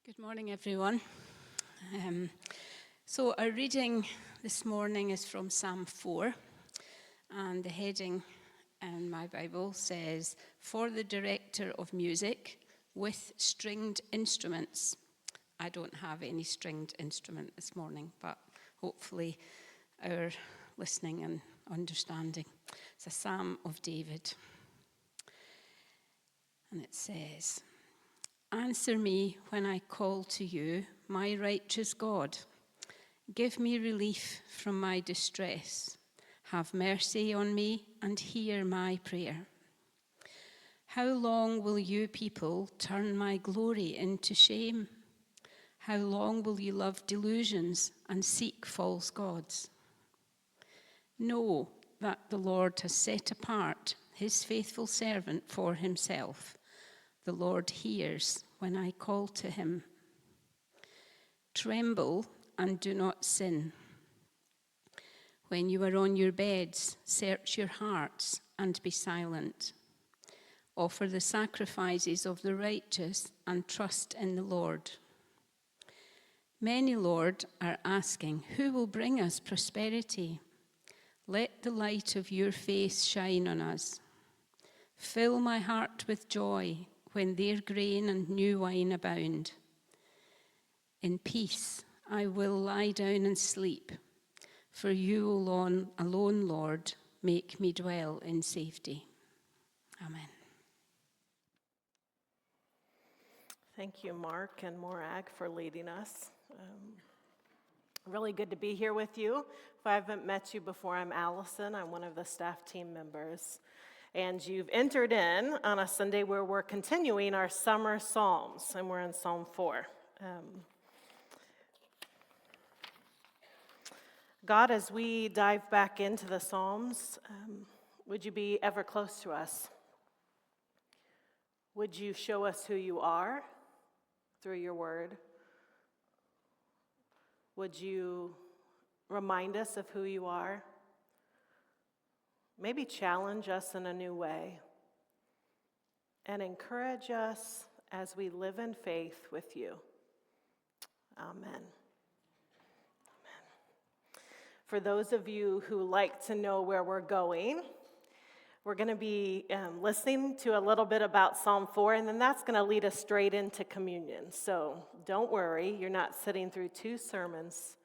Good morning, everyone. So our reading this morning is from Psalm 4, and the heading in my Bible says, "For the director of music with stringed instruments." I don't have any stringed instrument this morning, but hopefully our listening and understanding. It's a Psalm of David. And it says, "Answer me when I call to you, my righteous God. Give me relief from my distress. Have mercy on me and hear my prayer. How long will you people turn my glory into shame? How long will you love delusions and seek false gods? Know that the Lord has set apart his faithful servant for himself. The Lord hears when I call to him. Tremble and do not sin. When you are on your beds, search your hearts and be silent. Offer the sacrifices of the righteous and trust in the Lord. Many, Lord, are asking, who will bring us prosperity? Let the light of your face shine on us. Fill my heart with joy when their grain and new wine abound. In peace I will lie down and sleep, for you alone, Lord, make me dwell in safety. Amen." Thank you, Mark and Morag, for leading us. Really good to be here with you. If I haven't met you before, I'm Allison. I'm one of the staff team members. And you've entered in on a Sunday where we're continuing our summer Psalms, and we're in Psalm 4. God, as we dive back into the Psalms, would you be ever close to us? Would you show us who you are through your word? Would you remind us of who you are? Maybe challenge us in a new way and encourage us as we live in faith with you. Amen. For those of you who like to know where we're going, we're going to be listening to a little bit about Psalm 4, and then that's going to lead us straight into communion. So don't worry, you're not sitting through two sermons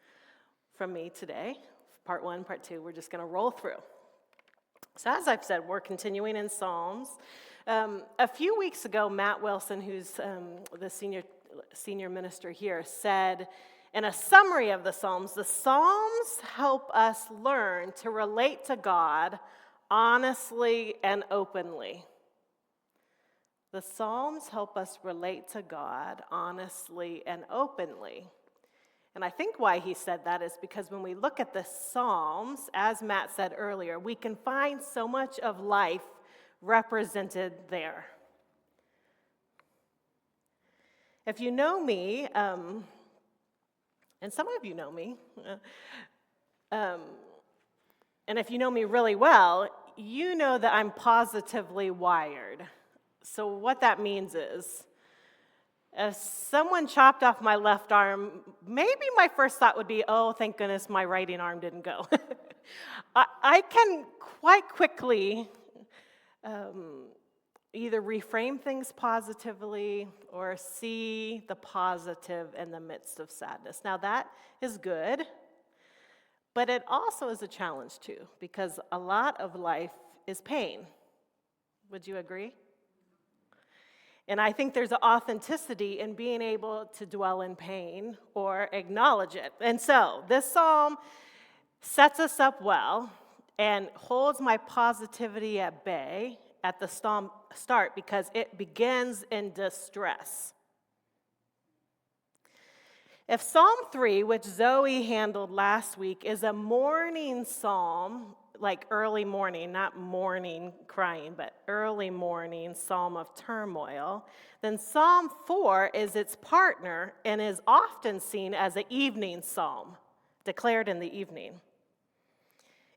from me today. Part 1, part 2, we're just going to roll through. So as I've said, we're continuing in Psalms. A few weeks ago, Matt Wilson, who's the senior minister here, said in a summary of the Psalms help us learn to relate to God honestly and openly. The Psalms help us relate to God honestly and openly. And I think why he said that is because when we look at the Psalms, as Matt said earlier, we can find so much of life represented there. If you know me, and some of you know me, and if you know me really well, you know that I'm positively wired. So what that means is, if someone chopped off my left arm, maybe my first thought would be, oh, thank goodness my right arm didn't go. I can quite quickly either reframe things positively or see the positive in the midst of sadness. Now that is good, but it also is a challenge too, because a lot of life is pain. Would you agree? And I think there's an authenticity in being able to dwell in pain or acknowledge it. And so this psalm sets us up well and holds my positivity at bay at the start because it begins in distress. If Psalm 3, which Zoe handled last week, is a morning psalm, like early morning, not morning crying, but early morning psalm of turmoil, then Psalm 4 is its partner and is often seen as an evening psalm, declared in the evening.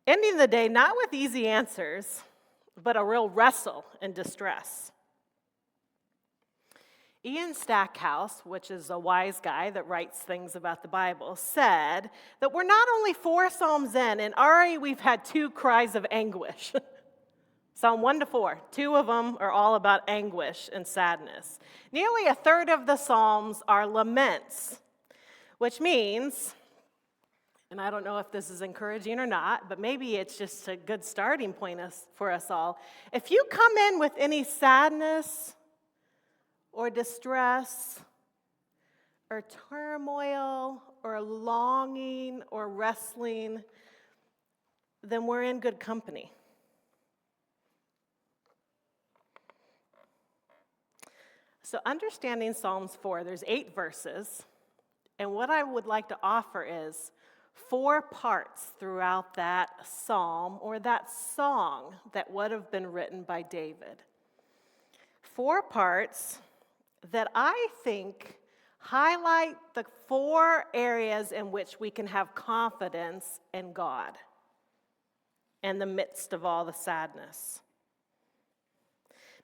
Ending the day not with easy answers, but a real wrestle and distress. Ian Stackhouse, which is a wise guy that writes things about the Bible, said that we're not only 4 Psalms in, and already we've had 2 cries of anguish. Psalm 1 to 4, 2 of them are all about anguish and sadness. Nearly a third of the Psalms are laments, which means, and I don't know if this is encouraging or not, but maybe it's just a good starting point for us all. If you come in with any sadness or distress or turmoil or longing or wrestling, then we're in good company. So understanding Psalms 4, there's 8 verses, and what I would like to offer is 4 parts throughout that psalm or that song that would have been written by David. 4 parts that I think highlight the 4 areas in which we can have confidence in God in the midst of all the sadness.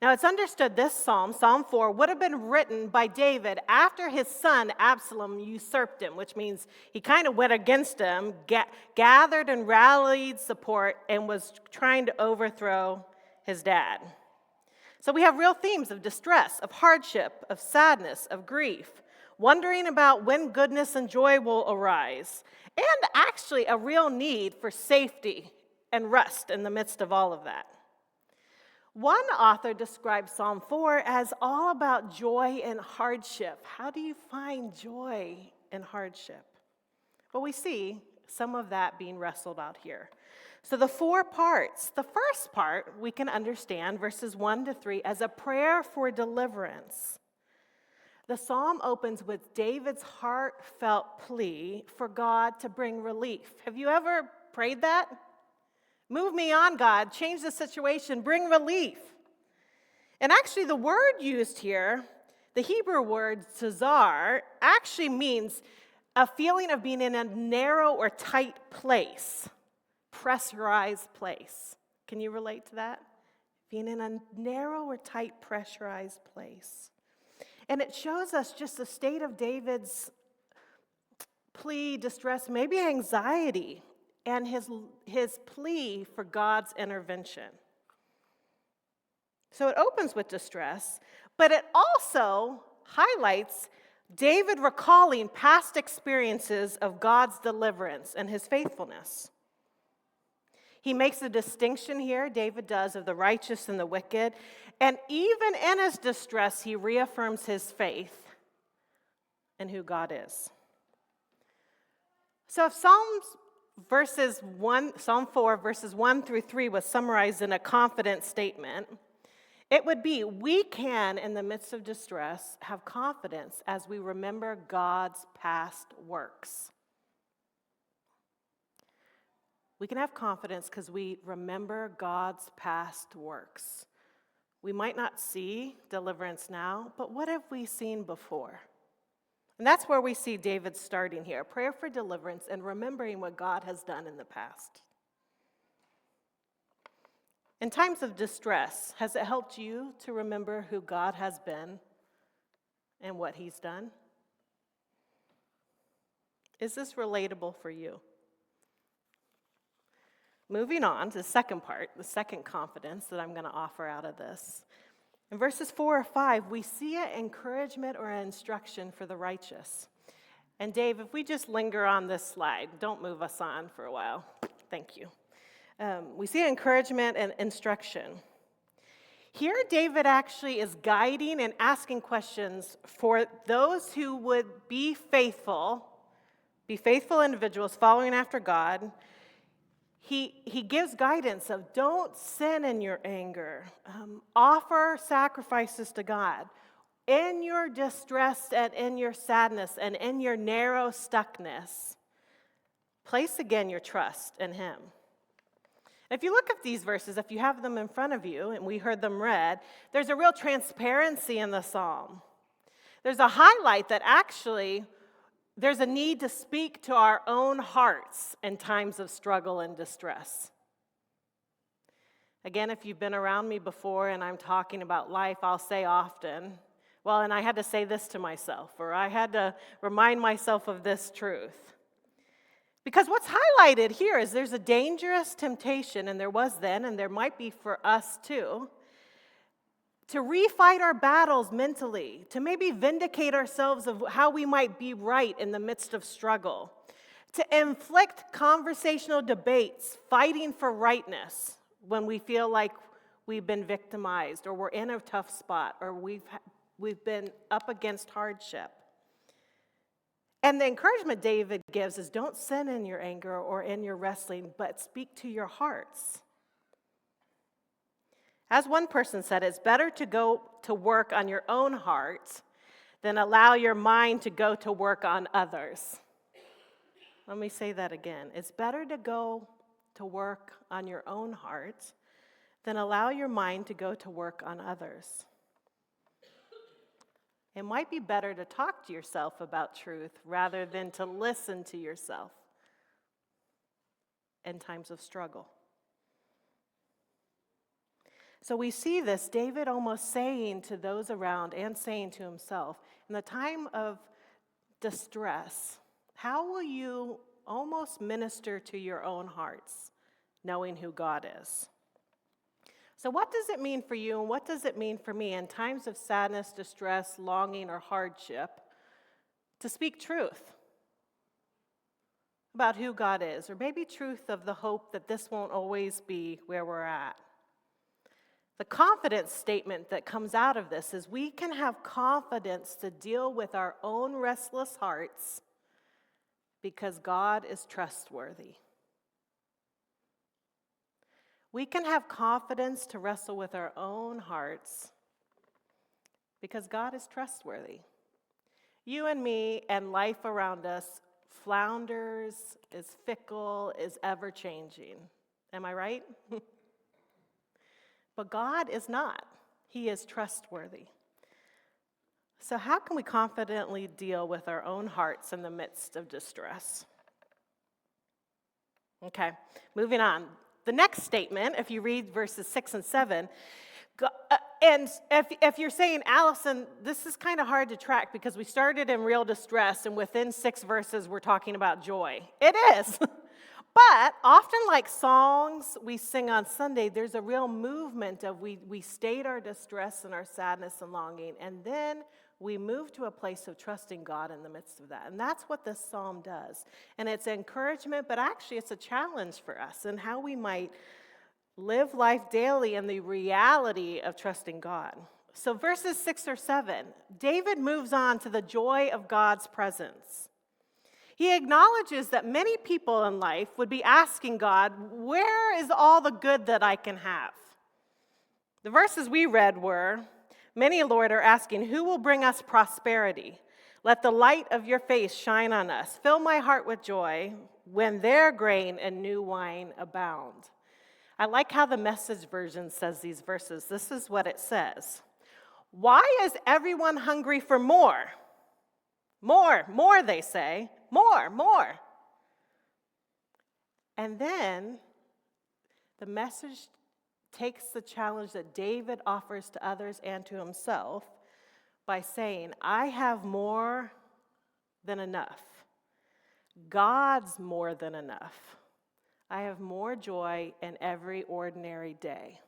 Now, it's understood this psalm, Psalm 4, would have been written by David after his son Absalom usurped him, which means he kind of went against him, gathered and rallied support, and was trying to overthrow his dad. So we have real themes of distress, of hardship, of sadness, of grief, wondering about when goodness and joy will arise, and actually a real need for safety and rest in the midst of all of that. One author described Psalm 4 as all about joy and hardship. How do you find joy in hardship? Well, we see some of that being wrestled out here. So the 4 parts. The first part we can understand, verses 1 to 3, as a prayer for deliverance. The psalm opens with David's heartfelt plea for God to bring relief. Have you ever prayed that? Move me on, God. Change the situation. Bring relief. And actually, the word used here, the Hebrew word tzar, actually means a feeling of being in a narrow or tight place, pressurized place. Can you relate to that? Being in a narrow or tight, pressurized place. And it shows us just the state of David's plea, distress, maybe anxiety, and his plea for God's intervention. So it opens with distress, but it also highlights David recalling past experiences of God's deliverance and his faithfulness. He makes a distinction here, David does, of the righteous and the wicked, and even in his distress, he reaffirms his faith in who God is. So if Psalm 4, verses 1 through 3 was summarized in a confident statement, it would be, we can, in the midst of distress, have confidence as we remember God's past works. We can have confidence because we remember God's past works. We might not see deliverance now, but what have we seen before? And that's where we see David starting here, prayer for deliverance and remembering what God has done in the past. In times of distress, has it helped you to remember who God has been and what he's done? Is this relatable for you? Moving on to the second part, the second confidence that I'm going to offer out of this. In verses 4 or 5, we see an encouragement or an instruction for the righteous. And Dave, if we just linger on this slide, don't move us on for a while. Thank you. We see encouragement and instruction. Here, David actually is guiding and asking questions for those who would be faithful individuals following after God. He gives guidance of don't sin in your anger. Offer sacrifices to God. In your distress and in your sadness and in your narrow stuckness, place again your trust in him. If you look at these verses, if you have them in front of you, and we heard them read, there's a real transparency in the psalm. There's a highlight that actually there's a need to speak to our own hearts in times of struggle and distress. Again, if you've been around me before and I'm talking about life, I'll say often, Well, and I had to say this to myself, or I had to remind myself of this truth. Because what's highlighted here is there's a dangerous temptation, and there was then, and there might be for us too, to refight our battles mentally, to maybe vindicate ourselves of how we might be right in the midst of struggle, to inflict conversational debates, fighting for rightness when we feel like we've been victimized, or we're in a tough spot, or we've been up against hardship. And the encouragement David gives is don't sin in your anger or in your wrestling, but speak to your hearts. As one person said, it's better to go to work on your own heart than allow your mind to go to work on others. Let me say that again. It's better to go to work on your own heart than allow your mind to go to work on others. It might be better to talk to yourself about truth rather than to listen to yourself in times of struggle. So we see this, David almost saying to those around and saying to himself, in the time of distress, how will you almost minister to your own hearts, knowing who God is? So what does it mean for you, and what does it mean for me in times of sadness, distress, longing, or hardship to speak truth about who God is, or maybe truth of the hope that this won't always be where we're at? The confidence statement that comes out of this is we can have confidence to deal with our own restless hearts because God is trustworthy. We can have confidence to wrestle with our own hearts because God is trustworthy. You and me and life around us flounders, is fickle, is ever-changing. Am I right? But God is not. He is trustworthy. So how can we confidently deal with our own hearts in the midst of distress? Okay, moving on. The next statement, if you read verses 6 and 7, and if you're saying, Allison, this is kind of hard to track because we started in real distress and within 6 verses we're talking about joy. It is. But often, like songs we sing on Sunday, there's a real movement of we state our distress and our sadness and longing, and then we move to a place of trusting God in the midst of that. And that's what this psalm does. And it's encouragement, but actually it's a challenge for us in how we might live life daily in the reality of trusting God. So verses 6 or 7, David moves on to the joy of God's presence. He acknowledges that many people in life would be asking God, where is all the good that I can have? The verses we read were, many, Lord, are asking, who will bring us prosperity? Let the light of your face shine on us. Fill my heart with joy when their grain and new wine abound. I like how the Message version says these verses. This is what it says. Why is everyone hungry for more? More, they say. More. And then the Message takes the challenge that David offers to others and to himself by saying, I have more than enough. God's more than enough. I have more joy in every ordinary day.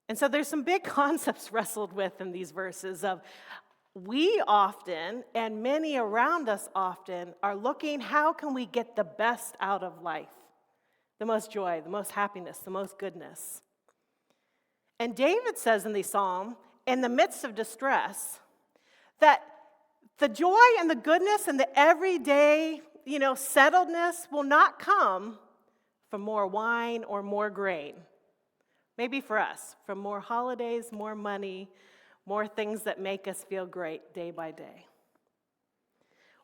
And so there's some big concepts wrestled with in these verses of we often, and many around us often, are looking, how can we get the best out of life? The most joy, the most happiness, the most goodness. And David says in the psalm, in the midst of distress, that the joy and the goodness and the everyday, settledness will not come from more wine or more grain. Maybe for us, from more holidays, more money, more things that make us feel great day by day.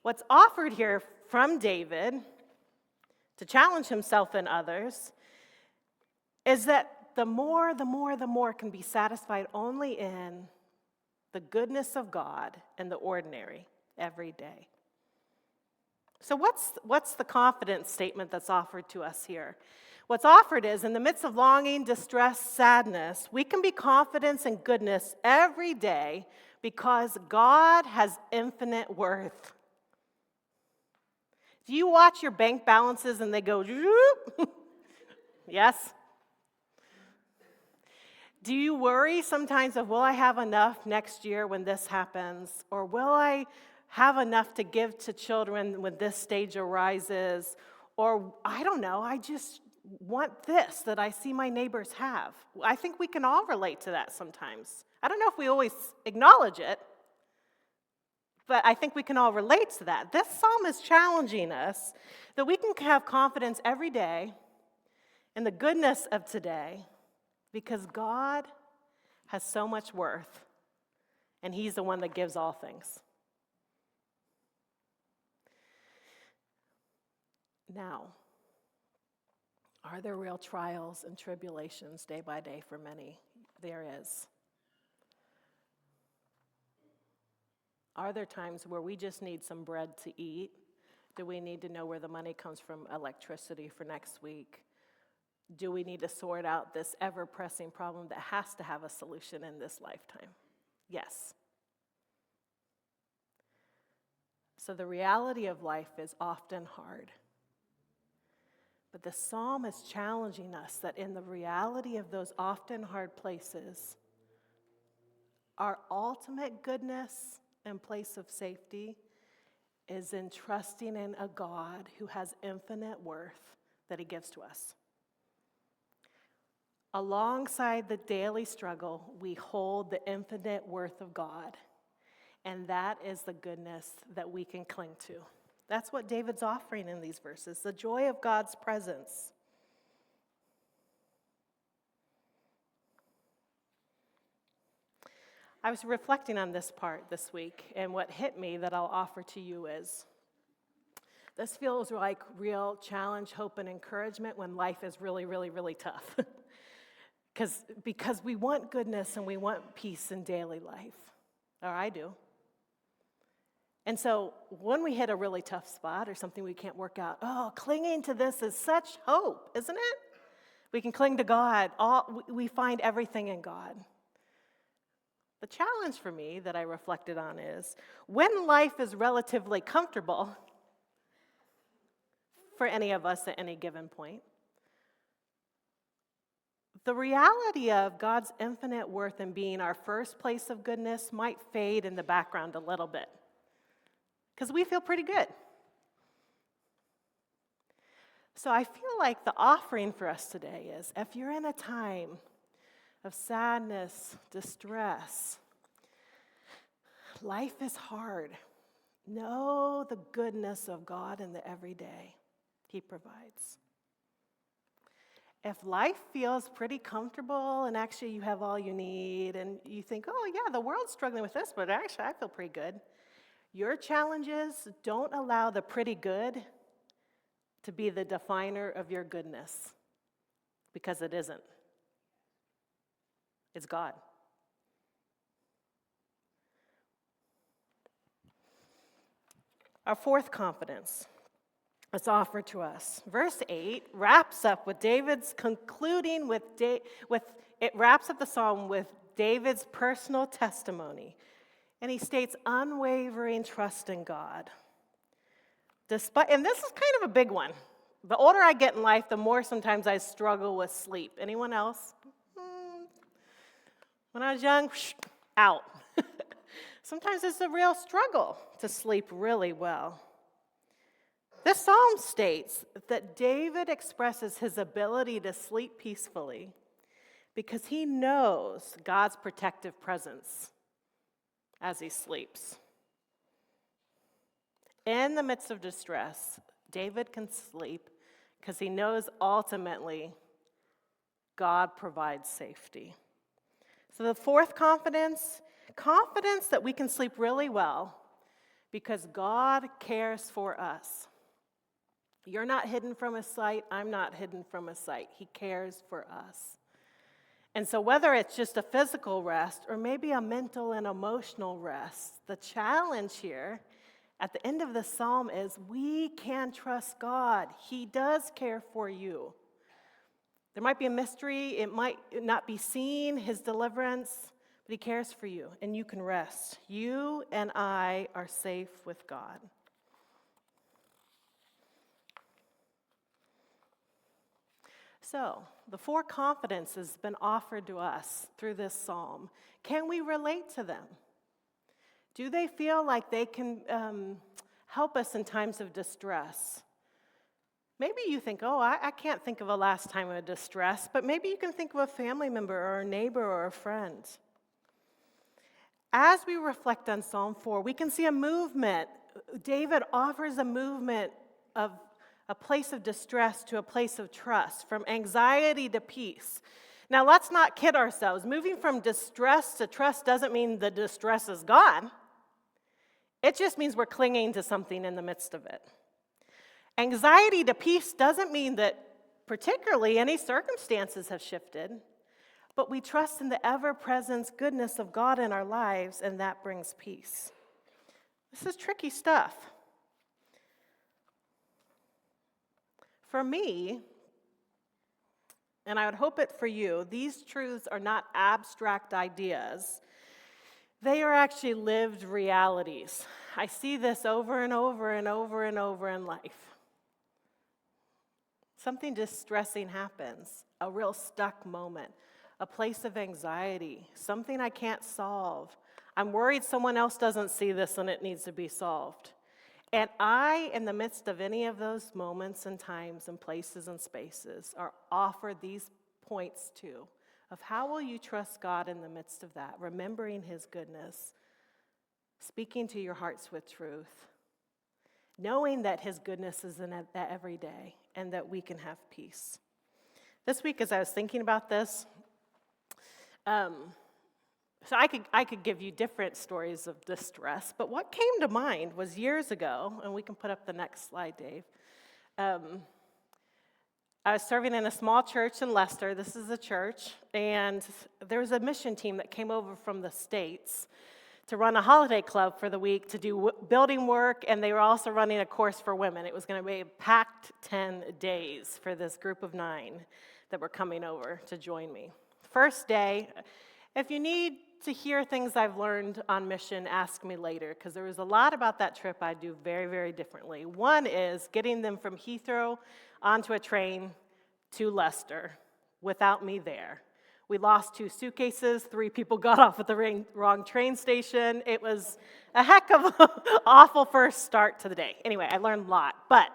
What's offered here from David to challenge himself and others is that the more can be satisfied only in the goodness of God and the ordinary every day. So what's the confidence statement that's offered to us here? What's offered is, in the midst of longing, distress, sadness, we can be confident in goodness every day because God has infinite worth. Do you watch your bank balances and they go, zoop? Yes? Do you worry sometimes of, will I have enough next year when this happens? Or will I have enough to give to children when this stage arises? Or, I don't know, I just want this that I see my neighbors have. I think we can all relate to that sometimes. I don't know if we always acknowledge it, but I think we can all relate to that. This psalm is challenging us that we can have confidence every day in the goodness of today because God has so much worth, and He's the one that gives all things. Now, are there real trials and tribulations day by day for many? There is. Are there times where we just need some bread to eat? Do we need to know where the money comes from, electricity for next week? Do we need to sort out this ever-pressing problem that has to have a solution in this lifetime? Yes. So the reality of life is often hard. But the psalm is challenging us that in the reality of those often hard places, our ultimate goodness and place of safety is in trusting in a God who has infinite worth that He gives to us. Alongside the daily struggle, we hold the infinite worth of God, and that is the goodness that we can cling to. That's what David's offering in these verses, the joy of God's presence. I was reflecting on this part this week, and what hit me that I'll offer to you is, this feels like real challenge, hope, and encouragement when life is really, really, really tough. Because we want goodness and we want peace in daily life, or I do. And so when we hit a really tough spot or something we can't work out, clinging to this is such hope, isn't it? We can cling to God. We find everything in God. The challenge for me that I reflected on is when life is relatively comfortable for any of us at any given point, the reality of God's infinite worth and being our first place of goodness might fade in the background a little bit because we feel pretty good. So I feel like the offering for us today is if you're in a time of sadness, distress, life is hard, know the goodness of God in the everyday He provides. If life feels pretty comfortable and actually you have all you need and you think, the world's struggling with this, but actually I feel pretty good. Your challenges don't allow the pretty good to be the definer of your goodness because it isn't. It's God. Our fourth confidence is offered to us. Verse 8 wraps up with David's concluding it wraps up the psalm with David's personal testimony. And he states unwavering trust in God. And this is kind of a big one. The older I get in life, the more sometimes I struggle with sleep. Anyone else? When I was young, out. Sometimes it's a real struggle to sleep really well. This psalm states that David expresses his ability to sleep peacefully because he knows God's protective presence as he sleeps. In the midst of distress, David can sleep because he knows ultimately God provides safety. So the fourth confidence that we can sleep really well because God cares for us. You're not hidden from His sight. I'm not hidden from His sight. He cares for us. And so whether it's just a physical rest or maybe a mental and emotional rest, the challenge here at the end of the psalm is we can trust God. He does care for you. There might be a mystery. It might not be seen, his deliverance, but he cares for you, and you can rest. You and I are safe with God. So, the 4 confidences have been offered to us through this psalm. Can we relate to them? Do they feel like they can help us in times of distress? Maybe you think, oh, I can't think of a last time of distress, but maybe you can think of a family member or a neighbor or a friend. As we reflect on Psalm 4, we can see a movement. David offers a movement of a place of distress to a place of trust, from anxiety to peace. Now, let's not kid ourselves. Moving from distress to trust doesn't mean the distress is gone. It just means we're clinging to something in the midst of it. Anxiety to peace doesn't mean that particularly any circumstances have shifted, but we trust in the ever-present goodness of God in our lives, and that brings peace. This is tricky stuff. For me, and I would hope it for you, these truths are not abstract ideas. They are actually lived realities. I see this over and over and over and over in life. Something distressing happens, a real stuck moment, a place of anxiety, something I can't solve. I'm worried someone else doesn't see this and it needs to be solved. And I, in the midst of any of those moments and times and places and spaces, are offered these points too, of how will you trust God in the midst of that, remembering his goodness, speaking to your hearts with truth, knowing that his goodness is in that every day and that we can have peace. This week, as I was thinking about this, so I could give you different stories of distress, but what came to mind was years ago, and we can put up the next slide, Dave. I was serving in a small church in Leicester. This is a church, and there was a mission team that came over from the States to run a holiday club for the week to do building work, and they were also running a course for women. It was going to be a packed 10 days for this group of 9 that were coming over to join me. First day, if you need to hear things I've learned on mission, ask me later, because there was a lot about that trip I do very, very differently. One is getting them from Heathrow onto a train to Leicester without me there. We lost 2 suitcases, 3 people got off at the wrong train station. It was a heck of an awful first start to the day. Anyway, I learned a lot. But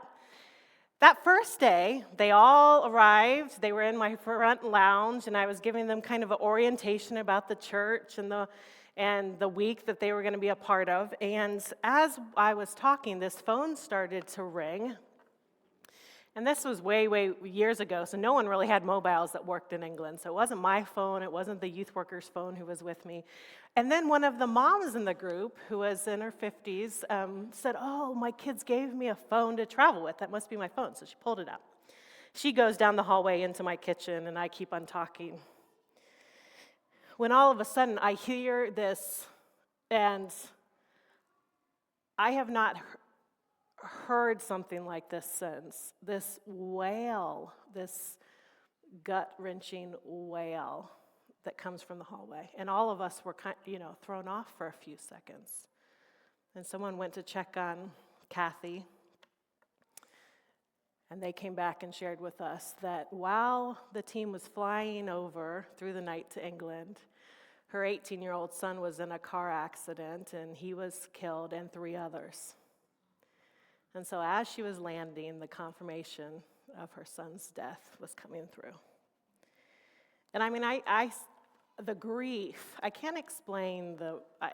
that first day, they all arrived. They were in my front lounge, and I was giving them kind of an orientation about the church and the week that they were going to be a part of. And as I was talking, this phone started to ring. And this was way, way years ago, so no one really had mobiles that worked in England. So it wasn't my phone, it wasn't the youth worker's phone who was with me. And then one of the moms in the group, who was in her 50s, said, oh, my kids gave me a phone to travel with. That must be my phone. So she pulled it out. She goes down the hallway into my kitchen, and I keep on talking. When all of a sudden I hear this, and I have not heard something like this since. This wail, this gut-wrenching wail that comes from the hallway. And all of us were thrown off for a few seconds. And someone went to check on Kathy, and they came back and shared with us that while the team was flying over through the night to England, her 18-year-old son was in a car accident, and he was killed, and 3 others. And so as she was landing, the confirmation of her son's death was coming through. And I mean, the grief, I can't explain I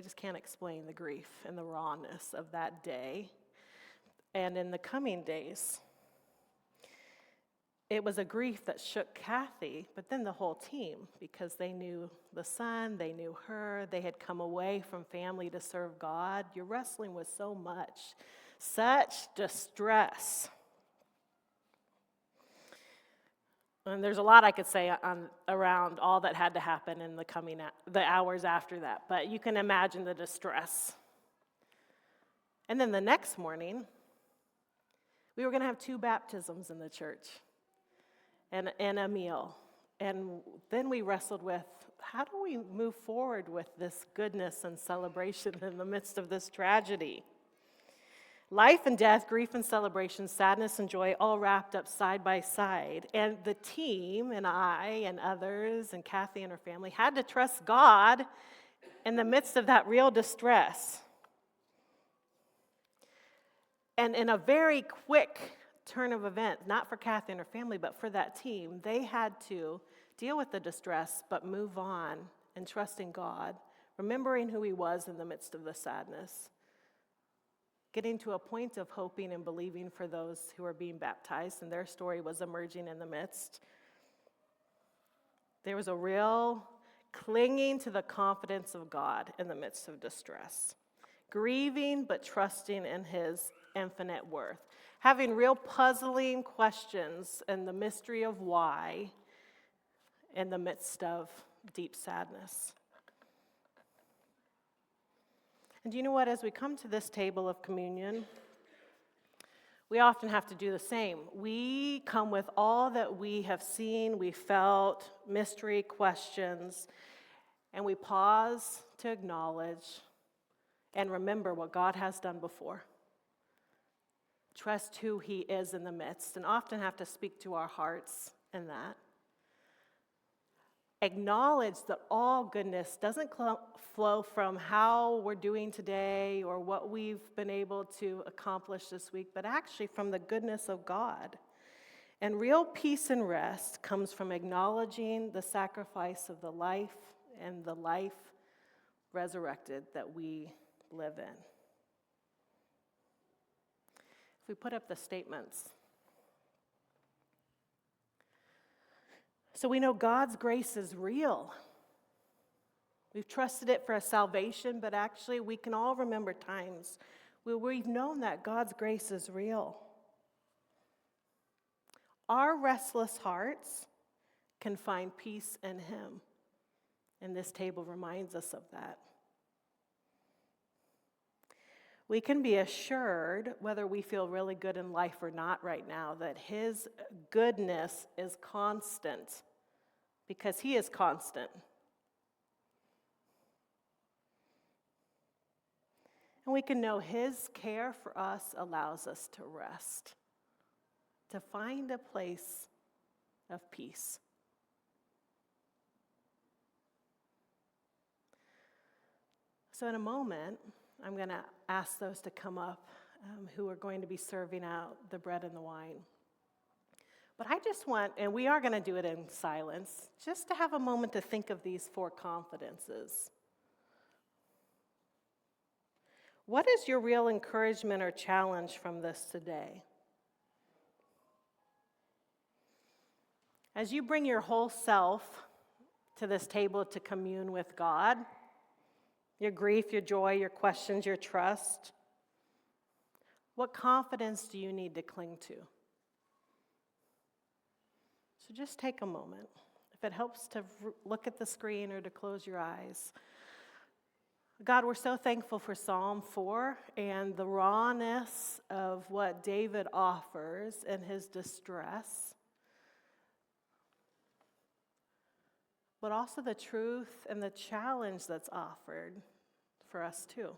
just can't explain the grief and the rawness of that day. And in the coming days, it was a grief that shook Kathy, but then the whole team, because they knew the son, they knew her, they had come away from family to serve God. You're wrestling with so much. Such distress. And there's a lot I could say around all that had to happen in the hours after that, but you can imagine the distress. And then the next morning, we were going to have 2 baptisms in the church. and a meal. And then we wrestled with, how do we move forward with this goodness and celebration in the midst of this tragedy? Life and death, grief and celebration, sadness and joy, all wrapped up side by side. And the team, and I, and others, and Kathy and her family, had to trust God in the midst of that real distress. And in a very quick turn of events, not for Kathy and her family, but for that team, they had to deal with the distress, but move on and trusting God, remembering who He was in the midst of the sadness, getting to a point of hoping and believing for those who are being baptized, and their story was emerging in the midst. There was a real clinging to the confidence of God in the midst of distress, grieving but trusting in His infinite worth, having real puzzling questions and the mystery of why in the midst of deep sadness. And do you know what? As we come to this table of communion, we often have to do the same. We come with all that we have seen, we felt, mystery, questions, and we pause to acknowledge and remember what God has done before. Trust who He is in the midst, and often have to speak to our hearts in that. Acknowledge that all goodness doesn't flow from how we're doing today or what we've been able to accomplish this week, but actually from the goodness of God. And real peace and rest comes from acknowledging the sacrifice of the life and the life resurrected that we live in. If we put up the statements. So we know God's grace is real. We've trusted it for a salvation, but actually we can all remember times where we've known that God's grace is real. Our restless hearts can find peace in Him, and this table reminds us of that. We can be assured, whether we feel really good in life or not right now, that His goodness is constant, because He is constant. And we can know His care for us allows us to rest, to find a place of peace. So in a moment, I'm going to ask those to come up who are going to be serving out the bread and the wine. But I just want, and we are going to do it in silence, just to have a moment to think of these 4 confidences. What is your real encouragement or challenge from this today? As you bring your whole self to this table to commune with God, your grief, your joy, your questions, your trust, what confidence do you need to cling to? So just take a moment. If it helps to look at the screen or to close your eyes. God, we're so thankful for Psalm 4 and the rawness of what David offers in his distress, but also the truth and the challenge that's offered for us too.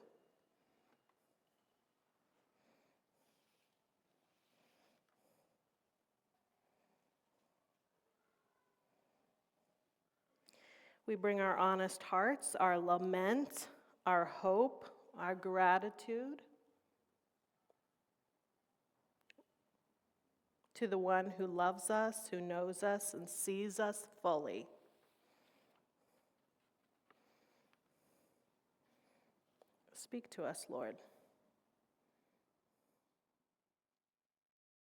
We bring our honest hearts, our lament, our hope, our gratitude to the one who loves us, who knows us, and sees us fully. Speak to us, Lord.